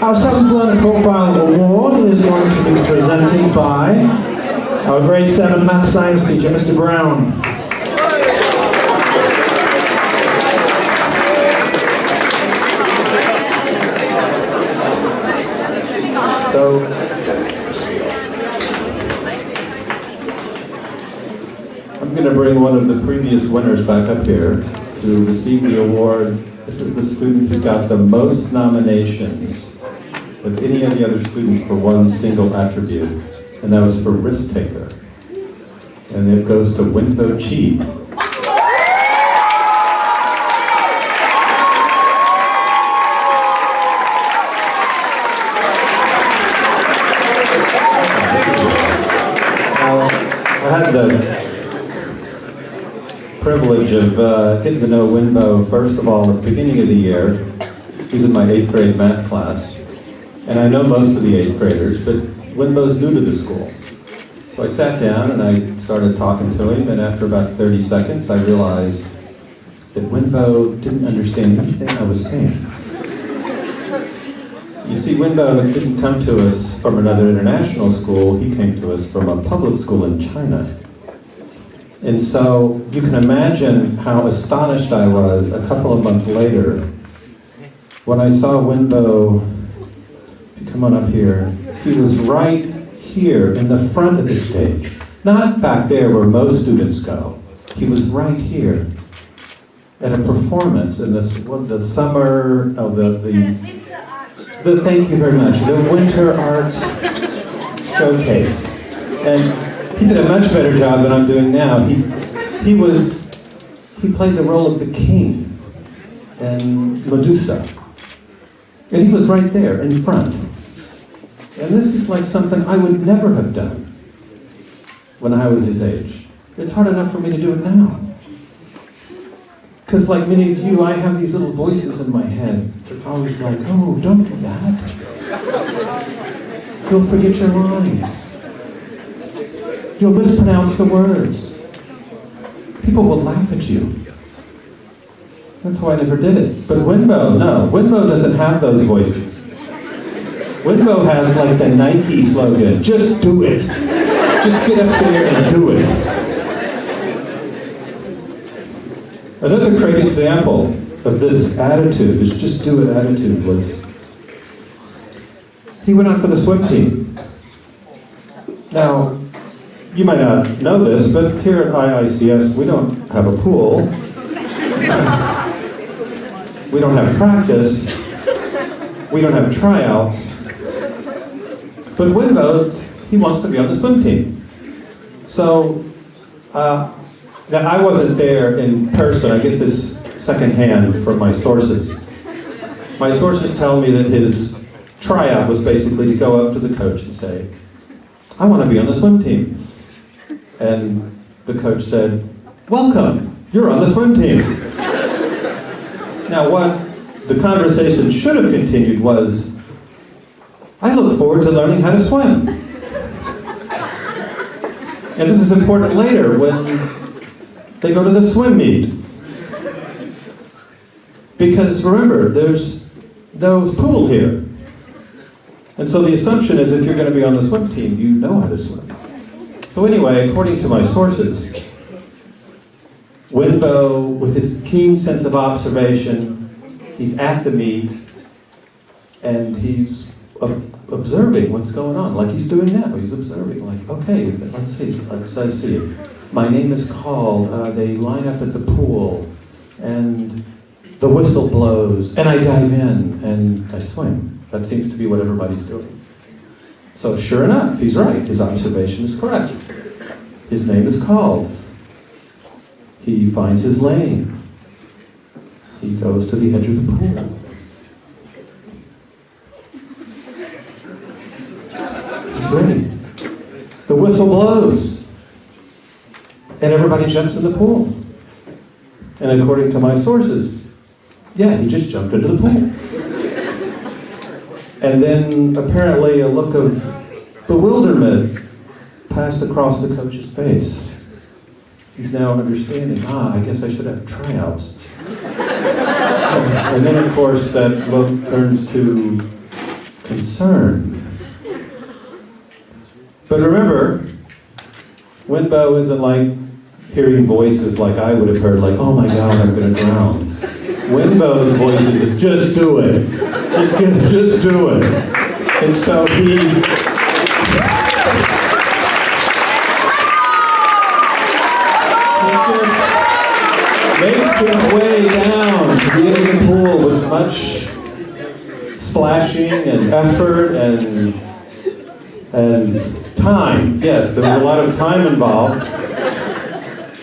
Our seventh Learner Profile Award is going to be presented by our grade 7 math science teacher, Mr. Brown. So, I'm going to bring one of the previous winners back up here to receive the award. This is the student who got the most nominations of any of the other students for one single attribute, and that was for risk taker. And it goes to Winfo Chi. I had the privilege of getting to know Winbo, first of all, at the beginning of the year. He was in my 8th grade math class. And I know most of the 8th graders, but Winbo's new to the school. So I sat down and I started talking to him, and after about 30 seconds, I realized that Winbo didn't understand anything I was saying. You see, Winbo didn't come to us from another international school, he came to us from a public school in China. And so you can imagine how astonished I was a couple of months later when I saw Winbo come on up here. He was right here in the front of the stage, not back there where most students go. He was right here at a performance in the summer, no, the thank you very much, the Winter Arts Showcase. And he did a much better job than I'm doing now. He played the role of the king and Medusa. And he was right there in front. And this is like something I would never have done when I was his age. It's hard enough for me to do it now. Because like many of you, I have these little voices in my head. It's always like, oh, don't do that. You'll forget your lines. You'll mispronounce the words. People will laugh at you. That's why I never did it. But Winbo, no. Winbo doesn't have those voices. Winbo has like the Nike slogan, just do it. Just get up there and do it. Another great example of this attitude, this just do it attitude, was he went out for the swim team. Now, you might not know this, but here at IICS, we don't have a pool. We don't have practice. We don't have tryouts. But Winbo, he wants to be on the swim team. So, now I wasn't there in person. I get this secondhand from my sources. My sources tell me that his tryout was basically to go up to the coach and say, I want to be on the swim team. And the coach said, welcome, you're on the swim team. Now what the conversation should have continued was, I look forward to learning how to swim. And this is important later when they go to the swim meet. Because remember, there's no pool here. And so the assumption is if you're going to be on the swim team, you know how to swim. So anyway, according to my sources, Winbo, with his keen sense of observation, he's at the meet, and he's observing what's going on, like he's doing now. He's observing, like, okay, let's see it. My name is called, they line up at the pool, and the whistle blows, and I dive in, and I swim. That seems to be what everybody's doing. So sure enough, he's right. His observation is correct. His name is called. He finds his lane. He goes to the edge of the pool. He's ready. The whistle blows. And everybody jumps in the pool. And according to my sources, yeah, he just jumped into the pool. And then apparently a look of bewilderment passed across the coach's face. He's now understanding, I guess I should have tryouts. And then of course that look turns to concerned. But remember, Winbo isn't like hearing voices like I would have heard, like, oh my God, I'm going to drown. Winbo's voice is just do it. Just do it. And so he makes his way down to the end of the pool with much splashing and effort and time. Yes, there was a lot of time involved.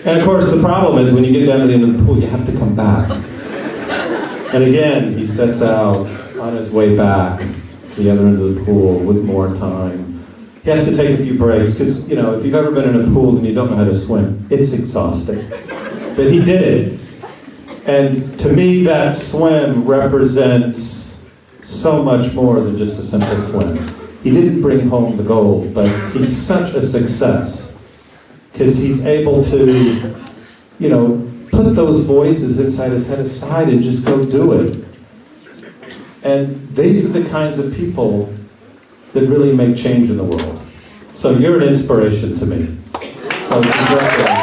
And of course, the problem is when you get down to the end of the pool, you have to come back. And again, he sets out on his way back to the other end of the pool with more time. He has to take a few breaks because, you know, if you've ever been in a pool and you don't know how to swim, it's exhausting. But he did it. And to me, that swim represents so much more than just a simple swim. He didn't bring home the gold, but he's such a success because he's able to, you know, put those voices inside his head aside and just go do it. And these are the kinds of people that really make change in the world. So you're an inspiration to me. So congratulations.